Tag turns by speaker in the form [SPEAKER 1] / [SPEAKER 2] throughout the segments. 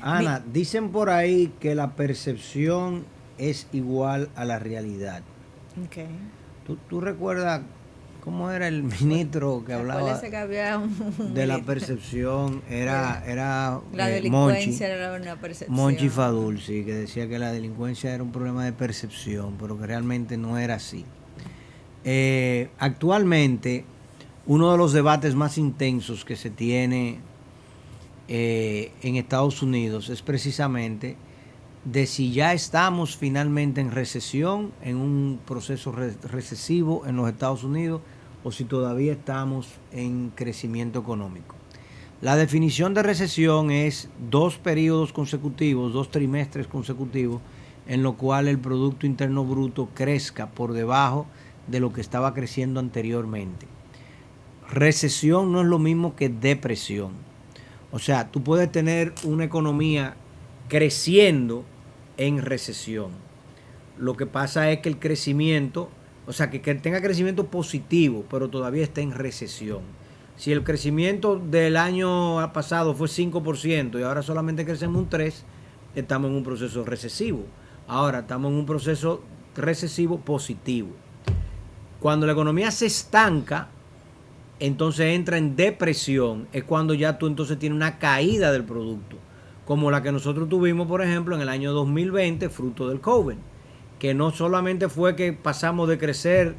[SPEAKER 1] Ana, dicen por ahí que la percepción es igual a la realidad.
[SPEAKER 2] Okay.
[SPEAKER 1] ¿Tú recuerdas cómo era el
[SPEAKER 2] Bueno,
[SPEAKER 1] ministro que hablaba
[SPEAKER 2] acuérdese que había un
[SPEAKER 1] de la
[SPEAKER 2] militar.
[SPEAKER 1] percepción?
[SPEAKER 2] Era,
[SPEAKER 1] Era
[SPEAKER 2] la
[SPEAKER 1] Monchi,
[SPEAKER 2] delincuencia era una
[SPEAKER 1] Monchi
[SPEAKER 2] percepción.
[SPEAKER 1] Fadul, sí, que decía que la delincuencia era un problema de percepción, pero que realmente no era así. Actualmente, uno de los debates más intensos que se tiene en Estados Unidos es precisamente de si ya estamos finalmente en recesión, en un proceso recesivo en los Estados Unidos, o si todavía estamos en crecimiento económico. La definición de recesión es 2 periodos consecutivos, 2 trimestres consecutivos, en lo cual el Producto Interno Bruto crezca por debajo de lo que estaba creciendo anteriormente. Recesión no es lo mismo que depresión. O sea, tú puedes tener una economía creciendo en recesión. Lo que pasa es que el crecimiento, o sea, que tenga crecimiento positivo, pero todavía está en recesión. Si el crecimiento del año pasado fue 5% y ahora solamente crecemos un 3%, estamos en un proceso recesivo. Ahora estamos en un proceso recesivo positivo. Cuando la economía se estanca, entonces entra en depresión, es cuando ya tú entonces tienes una caída del producto, como la que nosotros tuvimos, por ejemplo, en el año 2020, fruto del COVID, que no solamente fue que pasamos de crecer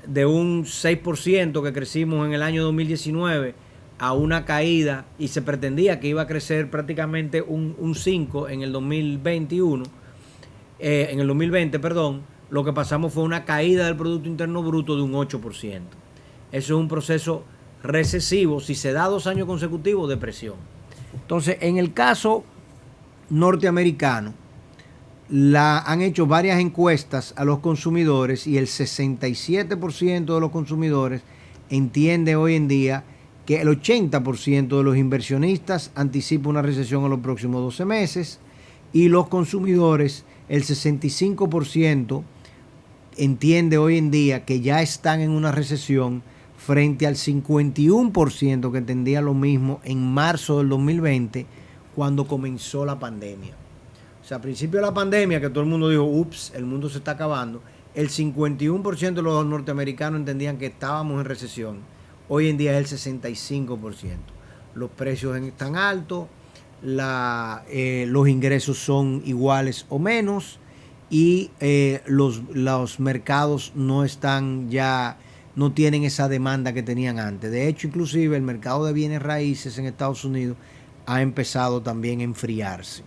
[SPEAKER 1] de un 6% que crecimos en el año 2019 a una caída y se pretendía que iba a crecer prácticamente un 5 en el 2021, en el 2020, perdón, lo que pasamos fue una caída del Producto Interno Bruto de un 8%. Eso es un proceso recesivo, si se da 2 años consecutivos, depresión. Entonces, en el caso norteamericano, han hecho varias encuestas a los consumidores y el 67% de los consumidores entiende hoy en día que el 80% de los inversionistas anticipa una recesión en los próximos 12 meses y los consumidores, el 65% entiende hoy en día que ya están en una recesión frente al 51% que entendía lo mismo en marzo del 2020 cuando comenzó la pandemia. O sea, a principio de la pandemia, que todo el mundo dijo, ups, el mundo se está acabando, el 51% de los norteamericanos entendían que estábamos en recesión. Hoy en día es el 65%. Los precios están altos, los ingresos son iguales o menos y los mercados no están ya, no tienen esa demanda que tenían antes. De hecho, inclusive el mercado de bienes raíces en Estados Unidos ha empezado también a enfriarse.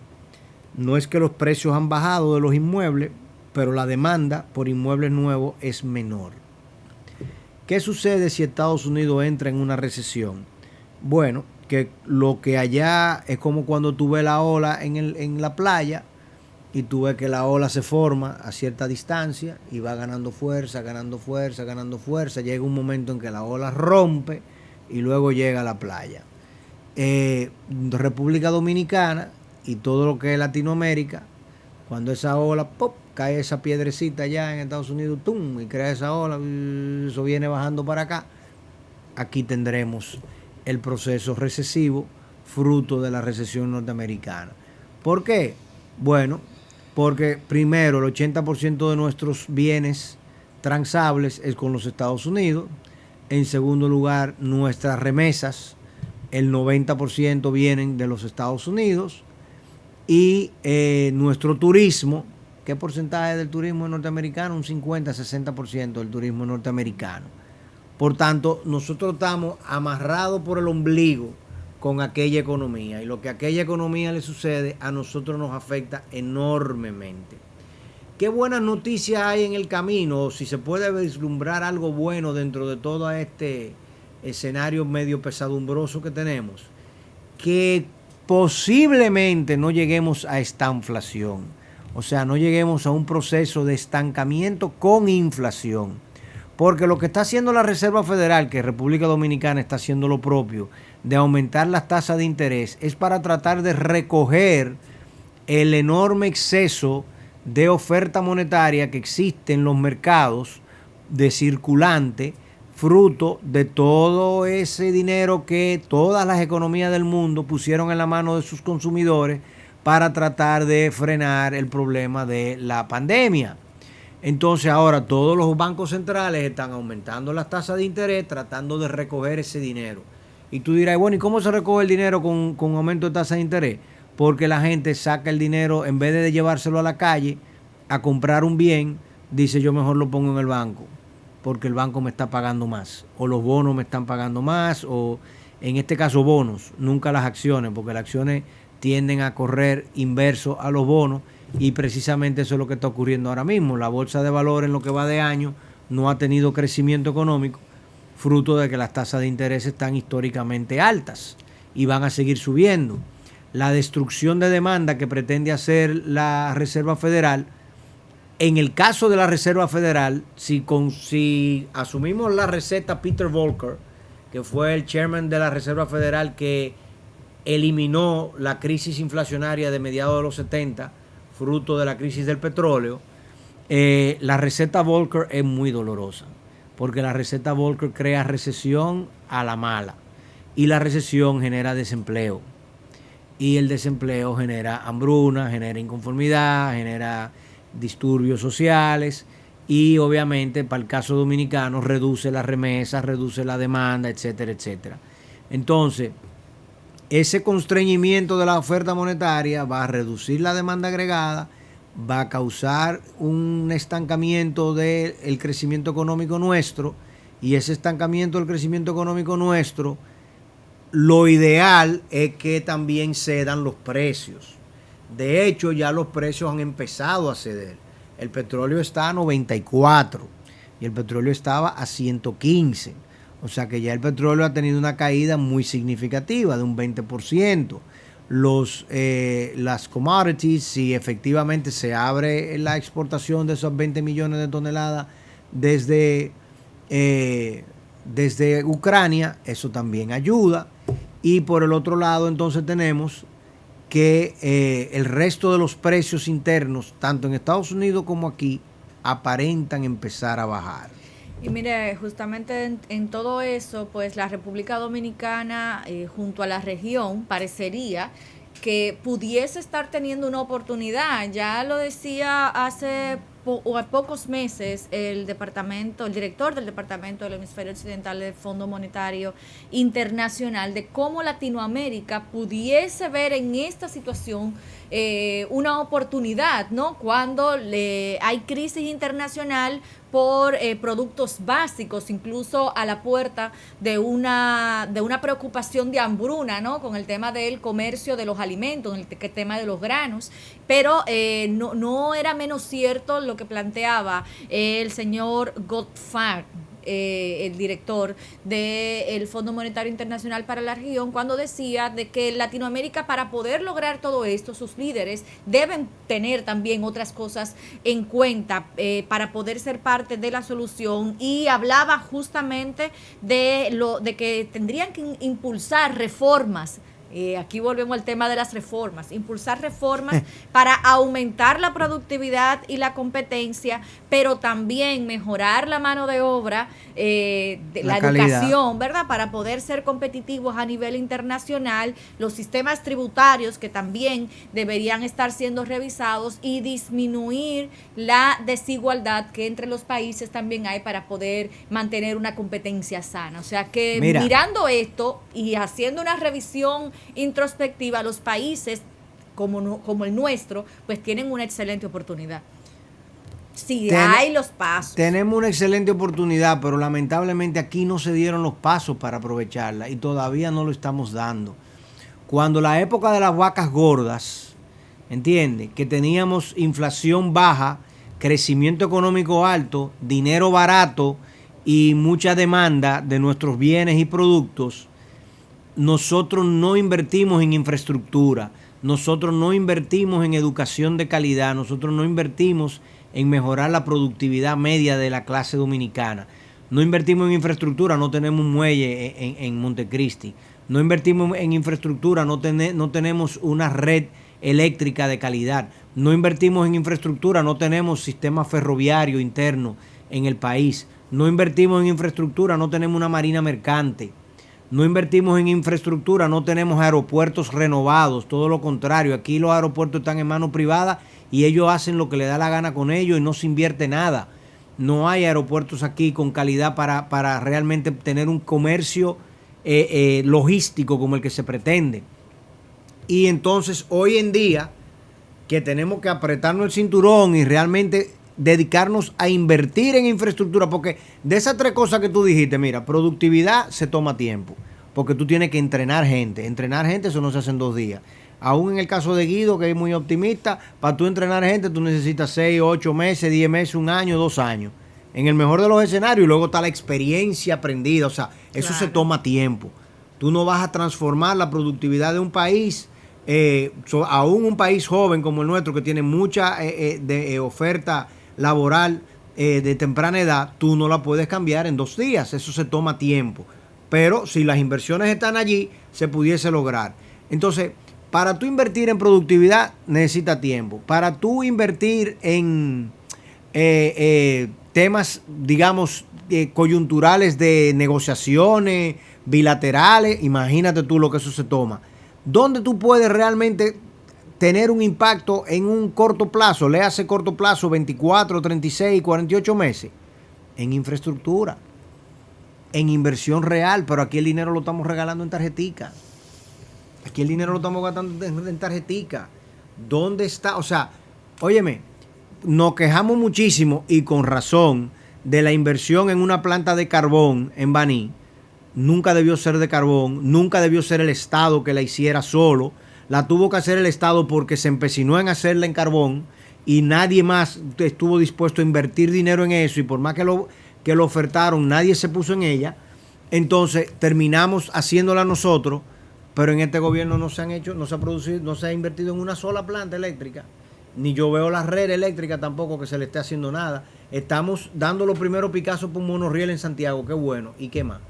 [SPEAKER 1] No es que los precios han bajado de los inmuebles, pero la demanda por inmuebles nuevos es menor. ¿Qué sucede si Estados Unidos entra en una recesión? Bueno, que lo que allá es como cuando tú ves la ola en la playa y tú ves que la ola se forma a cierta distancia y va ganando fuerza, ganando fuerza, ganando fuerza. Llega un momento en que la ola rompe y luego llega a la playa. República Dominicana y todo lo que es Latinoamérica, cuando esa ola ¡pop!, cae esa piedrecita allá en Estados Unidos, ¡tum!, y crea esa ola, eso viene bajando para acá, aquí tendremos el proceso recesivo fruto de la recesión norteamericana. ¿Por qué? Bueno, porque primero el 80% de nuestros bienes transables es con los Estados Unidos. En segundo lugar, nuestras remesas, el 90% vienen de los Estados Unidos. Y nuestro turismo, ¿qué porcentaje del turismo norteamericano? Un 50-60% del turismo norteamericano. Por tanto, nosotros estamos amarrados por el ombligo con aquella economía y lo que a aquella economía le sucede a nosotros nos afecta enormemente. ¿Qué buenas noticias hay en el camino? O si se puede vislumbrar algo bueno dentro de todo este escenario medio pesadumbroso que tenemos. Que posiblemente no lleguemos a esta inflación. O sea, no lleguemos a un proceso de estancamiento con inflación. Porque lo que está haciendo la Reserva Federal, que República Dominicana está haciendo lo propio, de aumentar las tasas de interés, es para tratar de recoger el enorme exceso de oferta monetaria que existe en los mercados de circulante, fruto de todo ese dinero que todas las economías del mundo pusieron en la mano de sus consumidores para tratar de frenar el problema de la pandemia. Entonces ahora todos los bancos centrales están aumentando las tasas de interés tratando de recoger ese dinero. Y tú dirás, bueno, ¿y cómo se recoge el dinero con aumento de tasa de interés? Porque la gente saca el dinero, en vez de llevárselo a la calle a comprar un bien, dice yo mejor lo pongo en el banco, porque el banco me está pagando más, o los bonos me están pagando más, o en este caso bonos, nunca las acciones, porque las acciones tienden a correr inverso a los bonos, y precisamente eso es lo que está ocurriendo ahora mismo. La bolsa de valores en lo que va de año no ha tenido crecimiento económico, fruto de que las tasas de interés están históricamente altas y van a seguir subiendo. La destrucción de demanda que pretende hacer la Reserva Federal, en el caso de la Reserva Federal, si asumimos la receta Peter Volcker, que fue el chairman de la Reserva Federal que eliminó la crisis inflacionaria de mediados de los 70, fruto de la crisis del petróleo, la receta Volcker es muy dolorosa, porque la receta Volcker crea recesión a la mala, y la recesión genera desempleo, y el desempleo genera hambruna, genera inconformidad, genera disturbios sociales, y obviamente para el caso dominicano reduce las remesas, reduce la demanda, etcétera, etcétera. Entonces, ese constreñimiento de la oferta monetaria va a reducir la demanda agregada, va a causar un estancamiento del crecimiento económico nuestro, y ese estancamiento del crecimiento económico nuestro, lo ideal es que también cedan los precios. De hecho, ya los precios han empezado a ceder. El petróleo está a 94 y el petróleo estaba a 115. O sea que ya el petróleo ha tenido una caída muy significativa de un 20%. Las commodities, si efectivamente se abre la exportación de esos 20 millones de toneladas desde Ucrania, eso también ayuda. Y por el otro lado, entonces tenemos que el resto de los precios internos, tanto en Estados Unidos como aquí, aparentan empezar a bajar.
[SPEAKER 2] Y mire, justamente en todo eso, pues la República Dominicana, junto a la región, parecería que pudiese estar teniendo una oportunidad. Ya lo decía hace pocos meses el director del Departamento del Hemisferio Occidental del Fondo Monetario Internacional, de cómo Latinoamérica pudiese ver en esta situación una oportunidad, ¿no? Cuando hay crisis internacional por productos básicos, incluso a la puerta de una preocupación de hambruna, ¿no? Con el tema del comercio de los alimentos, el tema de los granos, pero no era menos cierto lo que planteaba el señor Gottfried, el director del Fondo Monetario Internacional para la región, cuando decía de que Latinoamérica, para poder lograr todo esto, sus líderes deben tener también otras cosas en cuenta para poder ser parte de la solución, y hablaba justamente de que tendrían que impulsar reformas. Aquí volvemos al tema de las reformas, impulsar reformas para aumentar la productividad y la competencia, pero también mejorar la mano de obra, la educación, ¿verdad? Para poder ser competitivos a nivel internacional, los sistemas tributarios que también deberían estar siendo revisados, y disminuir la desigualdad que entre los países también hay para poder mantener una competencia sana. O sea que mirando esto y haciendo una revisión introspectiva, los países como el nuestro, pues tienen una excelente oportunidad. Sí, hay los pasos.
[SPEAKER 1] Tenemos una excelente oportunidad, pero lamentablemente aquí no se dieron los pasos para aprovecharla, y todavía no lo estamos dando. Cuando la época de las vacas gordas, ¿entiende? Que teníamos inflación baja, crecimiento económico alto, dinero barato y mucha demanda de nuestros bienes y productos, nosotros no invertimos en infraestructura, nosotros no invertimos en educación de calidad, nosotros no invertimos en mejorar la productividad media de la clase dominicana, no invertimos en infraestructura, no tenemos un muelle en Montecristi, no invertimos en infraestructura, no tenemos una red eléctrica de calidad, no invertimos en infraestructura, no tenemos sistema ferroviario interno en el país, no invertimos en infraestructura, no tenemos una marina mercante. no invertimos en infraestructura, no tenemos aeropuertos renovados, todo lo contrario, aquí los aeropuertos están en manos privadas y ellos hacen lo que les da la gana con ellos y no se invierte nada. No hay aeropuertos aquí con calidad para realmente tener un comercio logístico como el que se pretende. Y entonces hoy en día que tenemos que apretarnos el cinturón y realmente dedicarnos a invertir en infraestructura, porque de esas tres cosas que tú dijiste, mira, productividad se toma tiempo, porque tú tienes que entrenar gente, eso no se hace en 2 días. Aún en el caso de Guido, que es muy optimista, para tú entrenar gente tú necesitas 6, 8 meses, 10 meses, 1 año, 2 años, en el mejor de los escenarios, y luego está la experiencia aprendida, o sea, eso se toma tiempo. Tú no vas a transformar la productividad de un país, aún un país joven como el nuestro, que tiene mucha oferta laboral de temprana edad, tú no la puedes cambiar en 2 días, eso se toma tiempo. Pero si las inversiones están allí, se pudiese lograr. Entonces, para tú invertir en productividad, necesita tiempo. Para tú invertir en temas, digamos, coyunturales de negociaciones bilaterales, imagínate tú lo que eso se toma. ¿Dónde tú puedes realmente tener un impacto en un corto plazo? Le hace corto plazo 24, 36, 48 meses. En infraestructura, en inversión real, pero aquí el dinero lo estamos regalando en tarjetica. Aquí el dinero lo estamos gastando en tarjetica. ¿Dónde está? O sea, óyeme, nos quejamos muchísimo y con razón de la inversión en una planta de carbón en Baní. Nunca debió ser de carbón, nunca debió ser el Estado que la hiciera solo. La tuvo que hacer el Estado porque se empecinó en hacerla en carbón y nadie más estuvo dispuesto a invertir dinero en eso, y por más que lo ofertaron, nadie se puso en ella. Entonces terminamos haciéndola nosotros, pero en este gobierno no se ha producido, no se ha invertido en una sola planta eléctrica. Ni yo veo la red eléctrica tampoco que se le esté haciendo nada. Estamos dando los primeros Picasso por un monorriel en Santiago, qué bueno, ¿y qué más?